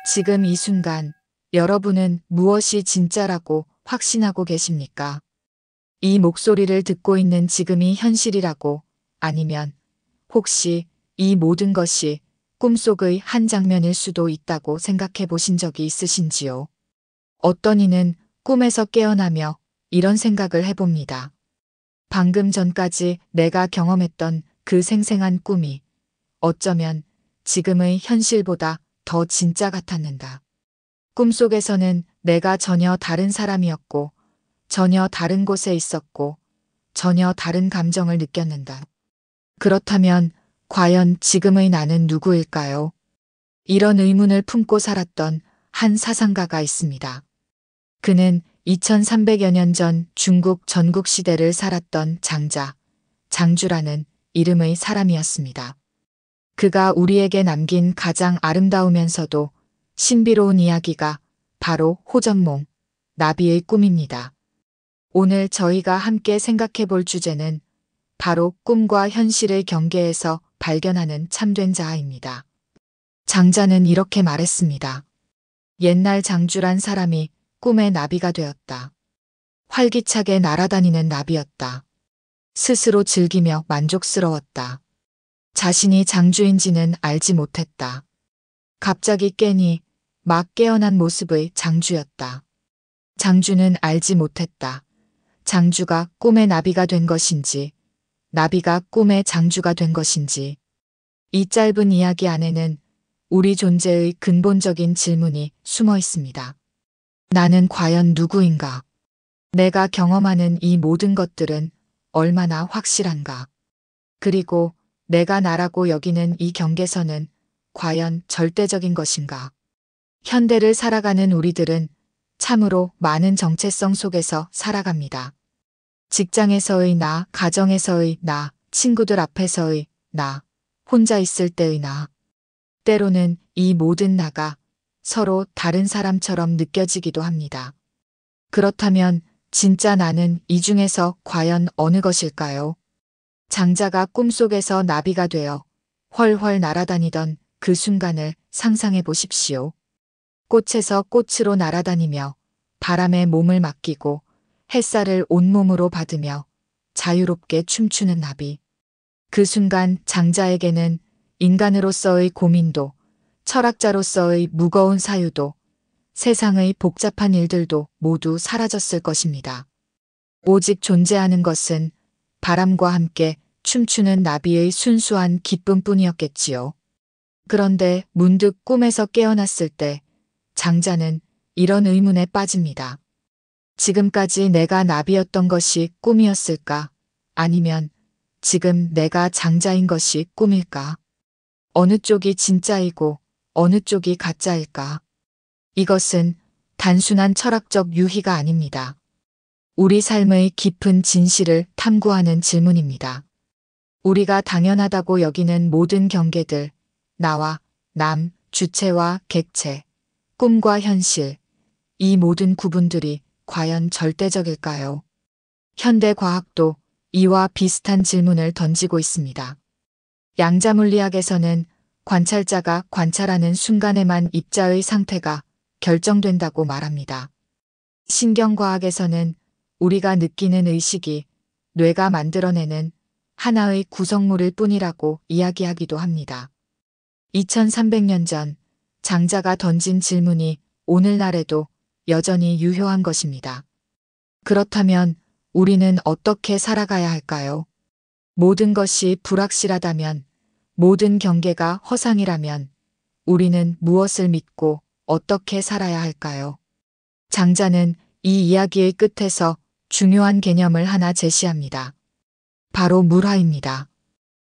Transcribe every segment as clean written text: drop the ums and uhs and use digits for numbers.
지금 이 순간 여러분은 무엇이 진짜라고 확신하고 계십니까? 이 목소리를 듣고 있는 지금이 현실이라고, 아니면 혹시 이 모든 것이 꿈속의 한 장면일 수도 있다고 생각해 보신 적이 있으신지요? 어떤 이는 꿈에서 깨어나며 이런 생각을 해봅니다. 방금 전까지 내가 경험했던 그 생생한 꿈이 어쩌면 지금의 현실보다 더 진짜 같았는가. 꿈속에서는 내가 전혀 다른 사람이었고, 전혀 다른 곳에 있었고, 전혀 다른 감정을 느꼈는다. 그렇다면 과연 지금의 나는 누구일까요? 이런 의문을 품고 살았던 한 사상가가 있습니다. 그는 2300여 년 전 중국 전국시대를 살았던 장자, 장주라는 이름의 사람이었습니다. 그가 우리에게 남긴 가장 아름다우면서도 신비로운 이야기가 바로 호전몽, 나비의 꿈입니다. 오늘 저희가 함께 생각해 볼 주제는 바로 꿈과 현실의 경계에서 발견하는 참된 자아입니다. 장자는 이렇게 말했습니다. 옛날 장주란 사람이 꿈의 나비가 되었다. 활기차게 날아다니는 나비였다. 스스로 즐기며 만족스러웠다. 자신이 장주인지는 알지 못했다. 갑자기 깨니 막 깨어난 모습의 장주였다. 장주는 알지 못했다. 장주가 꿈의 나비가 된 것인지, 나비가 꿈의 장주가 된 것인지. 이 짧은 이야기 안에는 우리 존재의 근본적인 질문이 숨어 있습니다. 나는 과연 누구인가? 내가 경험하는 이 모든 것들은 얼마나 확실한가? 그리고 내가 나라고 여기는 이 경계선은 과연 절대적인 것인가? 현대를 살아가는 우리들은 참으로 많은 정체성 속에서 살아갑니다. 직장에서의 나, 가정에서의 나, 친구들 앞에서의 나, 혼자 있을 때의 나. 때로는 이 모든 나가 서로 다른 사람처럼 느껴지기도 합니다. 그렇다면 진짜 나는 이 중에서 과연 어느 것일까요? 장자가 꿈속에서 나비가 되어 훨훨 날아다니던 그 순간을 상상해 보십시오. 꽃에서 꽃으로 날아다니며 바람에 몸을 맡기고 햇살을 온몸으로 받으며 자유롭게 춤추는 나비. 그 순간 장자에게는 인간으로서의 고민도, 철학자로서의 무거운 사유도, 세상의 복잡한 일들도 모두 사라졌을 것입니다. 오직 존재하는 것은 바람과 함께 춤추는 나비의 순수한 기쁨뿐이었겠지요. 그런데 문득 꿈에서 깨어났을 때 장자는 이런 의문에 빠집니다. 지금까지 내가 나비였던 것이 꿈이었을까? 아니면 지금 내가 장자인 것이 꿈일까? 어느 쪽이 진짜이고 어느 쪽이 가짜일까? 이것은 단순한 철학적 유희가 아닙니다. 우리 삶의 깊은 진실을 탐구하는 질문입니다. 우리가 당연하다고 여기는 모든 경계들, 나와 남, 주체와 객체, 꿈과 현실, 이 모든 구분들이 과연 절대적일까요? 현대 과학도 이와 비슷한 질문을 던지고 있습니다. 양자물리학에서는 관찰자가 관찰하는 순간에만 입자의 상태가 결정된다고 말합니다. 신경과학에서는 우리가 느끼는 의식이 뇌가 만들어내는 하나의 구성물일 뿐이라고 이야기하기도 합니다. 2300년 전 장자가 던진 질문이 오늘날에도 여전히 유효한 것입니다. 그렇다면 우리는 어떻게 살아가야 할까요? 모든 것이 불확실하다면, 모든 경계가 허상이라면 우리는 무엇을 믿고 어떻게 살아야 할까요? 장자는 이 이야기의 끝에서 중요한 개념을 하나 제시합니다. 바로 물화입니다.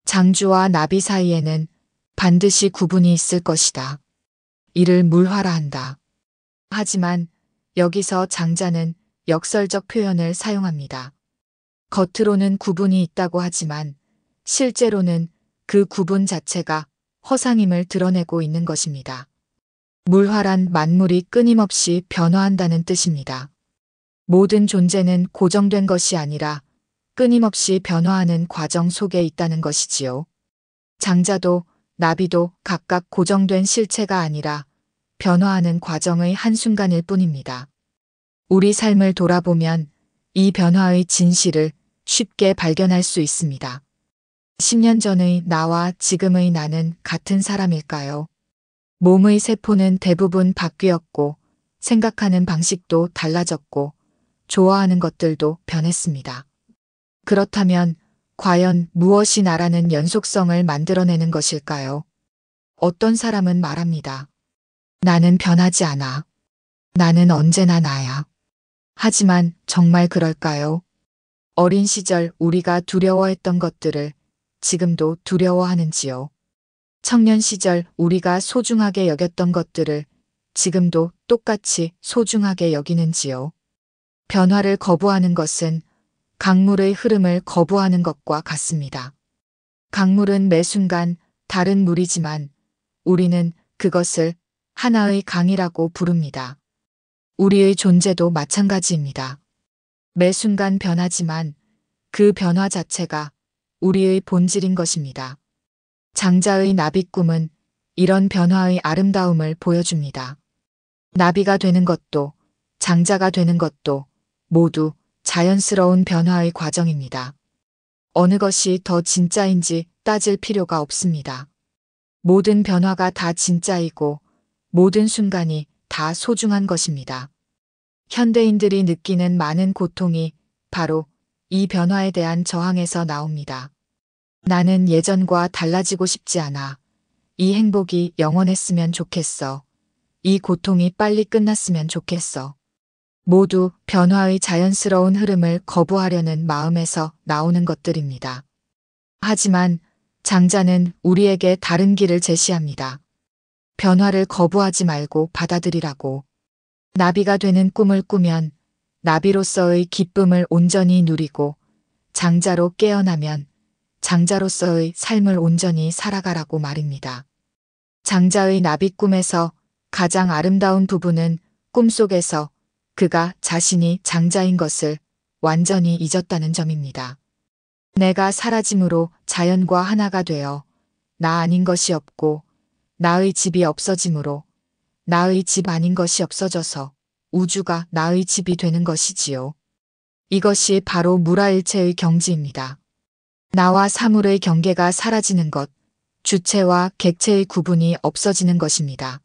장주와 나비 사이에는 반드시 구분이 있을 것이다. 이를 물화라 한다. 하지만 여기서 장자는 역설적 표현을 사용합니다. 겉으로는 구분이 있다고 하지만 실제로는 그 구분 자체가 허상임을 드러내고 있는 것입니다. 물화란 만물이 끊임없이 변화한다는 뜻입니다. 모든 존재는 고정된 것이 아니라 끊임없이 변화하는 과정 속에 있다는 것이지요. 장자도 나비도 각각 고정된 실체가 아니라 변화하는 과정의 한순간일 뿐입니다. 우리 삶을 돌아보면 이 변화의 진실을 쉽게 발견할 수 있습니다. 10년 전의 나와 지금의 나는 같은 사람일까요? 몸의 세포는 대부분 바뀌었고, 생각하는 방식도 달라졌고, 좋아하는 것들도 변했습니다. 그렇다면 과연 무엇이 나라는 연속성을 만들어내는 것일까요? 어떤 사람은 말합니다. 나는 변하지 않아. 나는 언제나 나야. 하지만 정말 그럴까요? 어린 시절 우리가 두려워했던 것들을 지금도 두려워하는지요? 청년 시절 우리가 소중하게 여겼던 것들을 지금도 똑같이 소중하게 여기는지요? 변화를 거부하는 것은 강물의 흐름을 거부하는 것과 같습니다. 강물은 매 순간 다른 물이지만 우리는 그것을 하나의 강이라고 부릅니다. 우리의 존재도 마찬가지입니다. 매 순간 변하지만 그 변화 자체가 우리의 본질인 것입니다. 장자의 나비꿈은 이런 변화의 아름다움을 보여줍니다. 나비가 되는 것도 장자가 되는 것도 모두 자연스러운 변화의 과정입니다. 어느 것이 더 진짜인지 따질 필요가 없습니다. 모든 변화가 다 진짜이고 모든 순간이 다 소중한 것입니다. 현대인들이 느끼는 많은 고통이 바로 이 변화에 대한 저항에서 나옵니다. 나는 예전과 달라지고 싶지 않아. 이 행복이 영원했으면 좋겠어. 이 고통이 빨리 끝났으면 좋겠어. 모두 변화의 자연스러운 흐름을 거부하려는 마음에서 나오는 것들입니다. 하지만 장자는 우리에게 다른 길을 제시합니다. 변화를 거부하지 말고 받아들이라고. 나비가 되는 꿈을 꾸면 나비로서의 기쁨을 온전히 누리고 장자로 깨어나면 장자로서의 삶을 온전히 살아가라고 말입니다. 장자의 나비 꿈에서 가장 아름다운 부분은 꿈속에서 그가 자신이 장자인 것을 완전히 잊었다는 점입니다. 내가 사라짐으로 자연과 하나가 되어 나 아닌 것이 없고 나의 집이 없어짐으로 나의 집 아닌 것이 없어져서 우주가 나의 집이 되는 것이지요. 이것이 바로 무라일체의 경지입니다. 나와 사물의 경계가 사라지는 것, 주체와 객체의 구분이 없어지는 것입니다.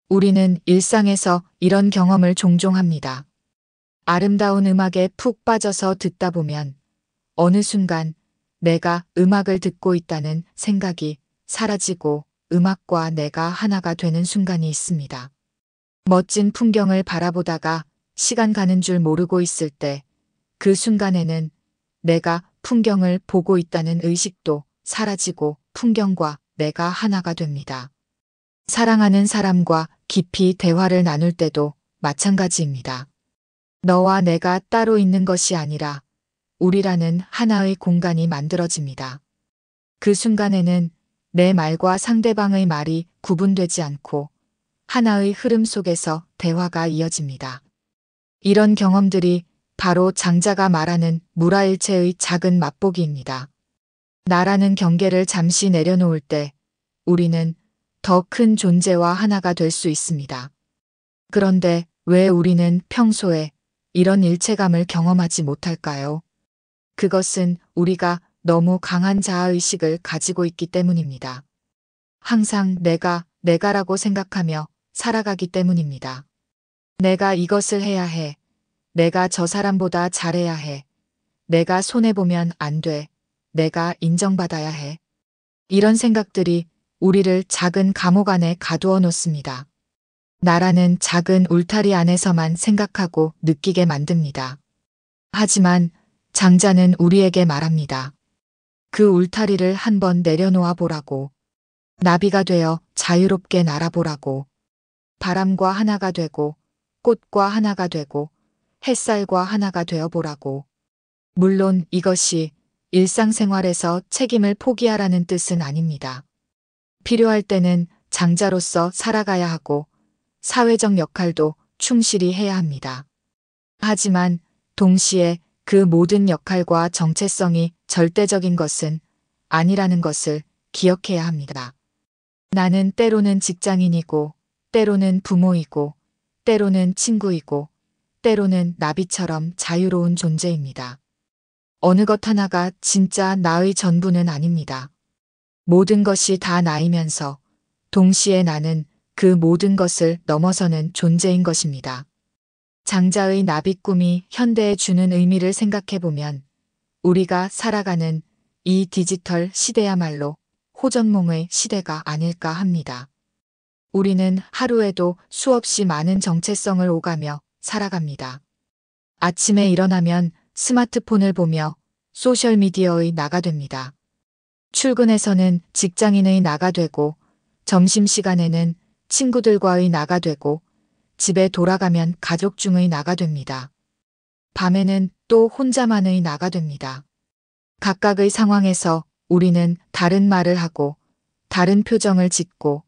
우리는 일상에서 이런 경험을 종종 합니다. 아름다운 음악에 푹 빠져서 듣다 보면 어느 순간 내가 음악을 듣고 있다는 생각이 사라지고 음악과 내가 하나가 되는 순간이 있습니다. 멋진 풍경을 바라보다가 시간 가는 줄 모르고 있을 때 그 순간에는 내가 풍경을 보고 있다는 의식도 사라지고 풍경과 내가 하나가 됩니다. 사랑하는 사람과 깊이 대화를 나눌 때도 마찬가지입니다. 너와 내가 따로 있는 것이 아니라 우리라는 하나의 공간이 만들어집니다. 그 순간에는 내 말과 상대방의 말이 구분되지 않고 하나의 흐름 속에서 대화가 이어집니다. 이런 경험들이 바로 장자가 말하는 무라일체의 작은 맛보기입니다. 나라는 경계를 잠시 내려놓을 때 우리는 더 큰 존재와 하나가 될 수 있습니다. 그런데 왜 우리는 평소에 이런 일체감을 경험하지 못할까요? 그것은 우리가 너무 강한 자아의식을 가지고 있기 때문입니다. 항상 내가라고 생각하며 살아가기 때문입니다. 내가 이것을 해야 해. 내가 저 사람보다 잘해야 해. 내가 손해보면 안 돼. 내가 인정받아야 해. 이런 생각들이 우리를 작은 감옥 안에 가두어 놓습니다. 나라는 작은 울타리 안에서만 생각하고 느끼게 만듭니다. 하지만 장자는 우리에게 말합니다. 그 울타리를 한번 내려놓아 보라고. 나비가 되어 자유롭게 날아보라고. 바람과 하나가 되고 꽃과 하나가 되고 햇살과 하나가 되어보라고. 물론 이것이 일상생활에서 책임을 포기하라는 뜻은 아닙니다. 필요할 때는 장자로서 살아가야 하고 사회적 역할도 충실히 해야 합니다. 하지만 동시에 그 모든 역할과 정체성이 절대적인 것은 아니라는 것을 기억해야 합니다. 나는 때로는 직장인이고 때로는 부모이고, 때로는 친구이고, 때로는 나비처럼 자유로운 존재입니다. 어느 것 하나가 진짜 나의 전부는 아닙니다. 모든 것이 다 나이면서 동시에 나는 그 모든 것을 넘어서는 존재인 것입니다. 장자의 나비 꿈이 현대에 주는 의미를 생각해보면 우리가 살아가는 이 디지털 시대야말로 호전몽의 시대가 아닐까 합니다. 우리는 하루에도 수없이 많은 정체성을 오가며 살아갑니다. 아침에 일어나면 스마트폰을 보며 소셜미디어의 나가 됩니다. 출근해서는 직장인의 나가 되고, 점심시간에는 친구들과의 나가 되고, 집에 돌아가면 가족 중의 나가 됩니다. 밤에는 또 혼자만의 나가 됩니다. 각각의 상황에서 우리는 다른 말을 하고, 다른 표정을 짓고,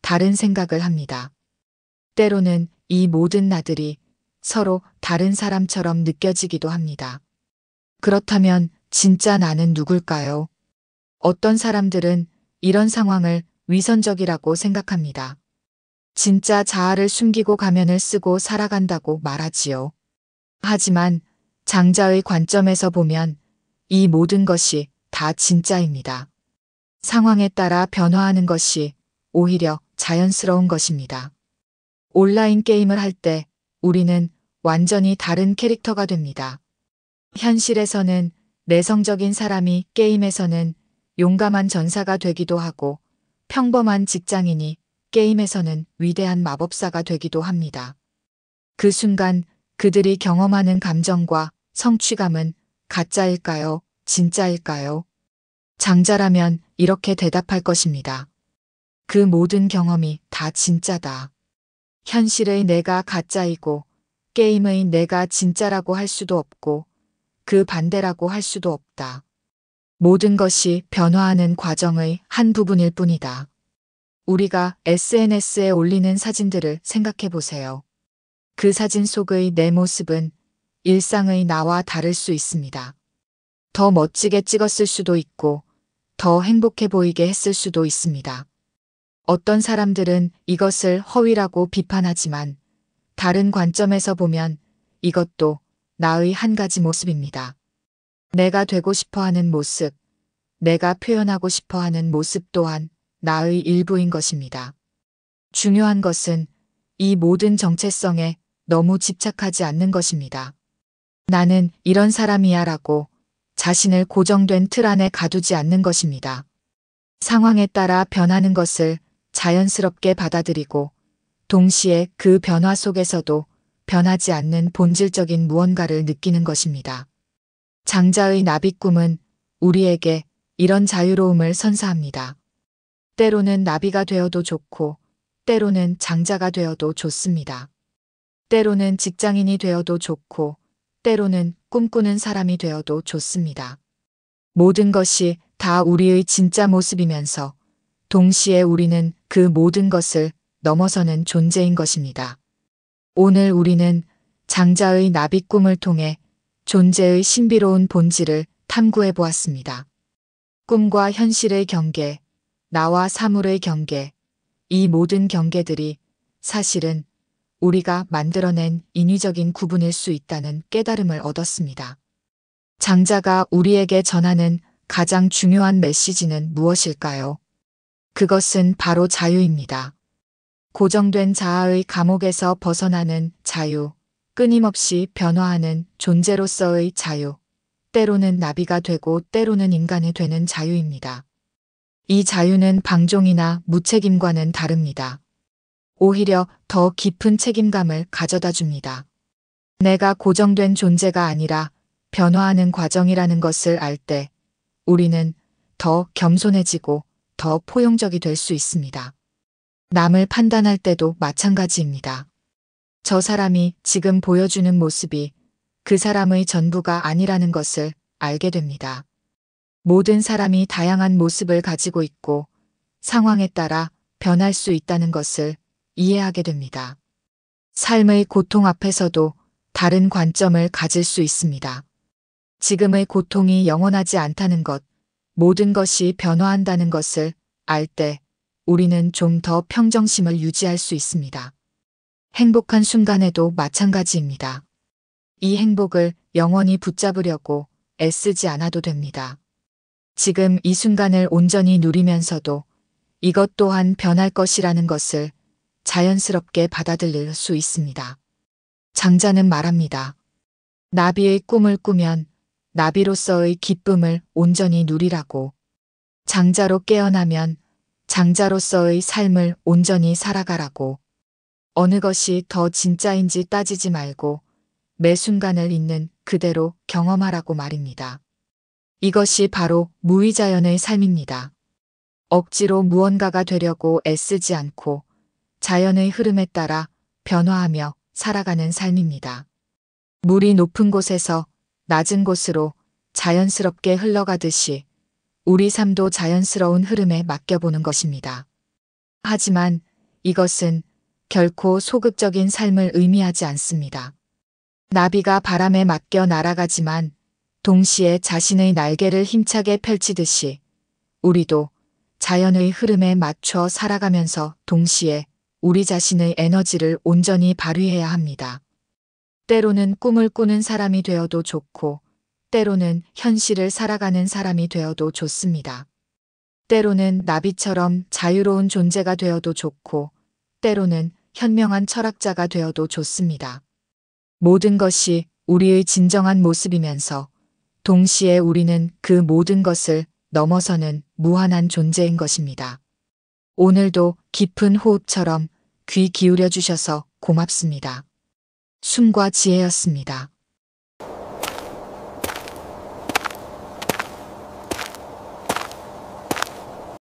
다른 생각을 합니다. 때로는 이 모든 나들이 서로 다른 사람처럼 느껴지기도 합니다. 그렇다면 진짜 나는 누굴까요? 어떤 사람들은 이런 상황을 위선적이라고 생각합니다. 진짜 자아를 숨기고 가면을 쓰고 살아간다고 말하지요. 하지만 장자의 관점에서 보면 이 모든 것이 다 진짜입니다. 상황에 따라 변화하는 것이 오히려 자연스러운 것입니다. 온라인 게임을 할 때 우리는 완전히 다른 캐릭터가 됩니다. 현실에서는 내성적인 사람이 게임에서는 용감한 전사가 되기도 하고, 평범한 직장인이 게임에서는 위대한 마법사가 되기도 합니다. 그 순간 그들이 경험하는 감정과 성취감은 가짜일까요? 진짜일까요? 장자라면 이렇게 대답할 것입니다. 그 모든 경험이 다 진짜다. 현실의 내가 가짜이고 게임의 내가 진짜라고 할 수도 없고 그 반대라고 할 수도 없다. 모든 것이 변화하는 과정의 한 부분일 뿐이다. 우리가 SNS에 올리는 사진들을 생각해 보세요. 그 사진 속의 내 모습은 일상의 나와 다를 수 있습니다. 더 멋지게 찍었을 수도 있고 더 행복해 보이게 했을 수도 있습니다. 어떤 사람들은 이것을 허위라고 비판하지만 다른 관점에서 보면 이것도 나의 한 가지 모습입니다. 내가 되고 싶어 하는 모습, 내가 표현하고 싶어 하는 모습 또한 나의 일부인 것입니다. 중요한 것은 이 모든 정체성에 너무 집착하지 않는 것입니다. 나는 이런 사람이야 라고 자신을 고정된 틀 안에 가두지 않는 것입니다. 상황에 따라 변하는 것을 자연스럽게 받아들이고 동시에 그 변화 속에서도 변하지 않는 본질적인 무언가를 느끼는 것입니다. 장자의 나비 꿈은 우리에게 이런 자유로움을 선사합니다. 때로는 나비가 되어도 좋고 때로는 장자가 되어도 좋습니다. 때로는 직장인이 되어도 좋고 때로는 꿈꾸는 사람이 되어도 좋습니다. 모든 것이 다 우리의 진짜 모습이면서 동시에 우리는 그 모든 것을 넘어서는 존재인 것입니다. 오늘 우리는 장자의 나비 꿈을 통해 존재의 신비로운 본질을 탐구해 보았습니다. 꿈과 현실의 경계, 나와 사물의 경계, 이 모든 경계들이 사실은 우리가 만들어낸 인위적인 구분일 수 있다는 깨달음을 얻었습니다. 장자가 우리에게 전하는 가장 중요한 메시지는 무엇일까요? 그것은 바로 자유입니다. 고정된 자아의 감옥에서 벗어나는 자유, 끊임없이 변화하는 존재로서의 자유, 때로는 나비가 되고 때로는 인간이 되는 자유입니다. 이 자유는 방종이나 무책임과는 다릅니다. 오히려 더 깊은 책임감을 가져다 줍니다. 내가 고정된 존재가 아니라 변화하는 과정이라는 것을 알 때 우리는 더 겸손해지고 더 포용적이 될 수 있습니다. 남을 판단할 때도 마찬가지입니다. 저 사람이 지금 보여주는 모습이 그 사람의 전부가 아니라는 것을 알게 됩니다. 모든 사람이 다양한 모습을 가지고 있고 상황에 따라 변할 수 있다는 것을 이해하게 됩니다. 삶의 고통 앞에서도 다른 관점을 가질 수 있습니다. 지금의 고통이 영원하지 않다는 것, 모든 것이 변화한다는 것을 알 때 우리는 좀 더 평정심을 유지할 수 있습니다. 행복한 순간에도 마찬가지입니다. 이 행복을 영원히 붙잡으려고 애쓰지 않아도 됩니다. 지금 이 순간을 온전히 누리면서도 이것 또한 변할 것이라는 것을 자연스럽게 받아들일 수 있습니다. 장자는 말합니다. 나비의 꿈을 꾸면 나비로서의 기쁨을 온전히 누리라고. 장자로 깨어나면 장자로서의 삶을 온전히 살아가라고. 어느 것이 더 진짜인지 따지지 말고 매 순간을 있는 그대로 경험하라고 말입니다. 이것이 바로 무의자연의 삶입니다. 억지로 무언가가 되려고 애쓰지 않고 자연의 흐름에 따라 변화하며 살아가는 삶입니다. 물이 높은 곳에서 낮은 곳으로 자연스럽게 흘러가듯이 우리 삶도 자연스러운 흐름에 맡겨보는 것입니다. 하지만 이것은 결코 소극적인 삶을 의미하지 않습니다. 나비가 바람에 맡겨 날아가지만 동시에 자신의 날개를 힘차게 펼치듯이 우리도 자연의 흐름에 맞춰 살아가면서 동시에 우리 자신의 에너지를 온전히 발휘해야 합니다. 때로는 꿈을 꾸는 사람이 되어도 좋고 때로는 현실을 살아가는 사람이 되어도 좋습니다. 때로는 나비처럼 자유로운 존재가 되어도 좋고 때로는 현명한 철학자가 되어도 좋습니다. 모든 것이 우리의 진정한 모습이면서 동시에 우리는 그 모든 것을 넘어서는 무한한 존재인 것입니다. 오늘도 깊은 호흡처럼 귀 기울여 주셔서 고맙습니다. 숨과 지혜였습니다.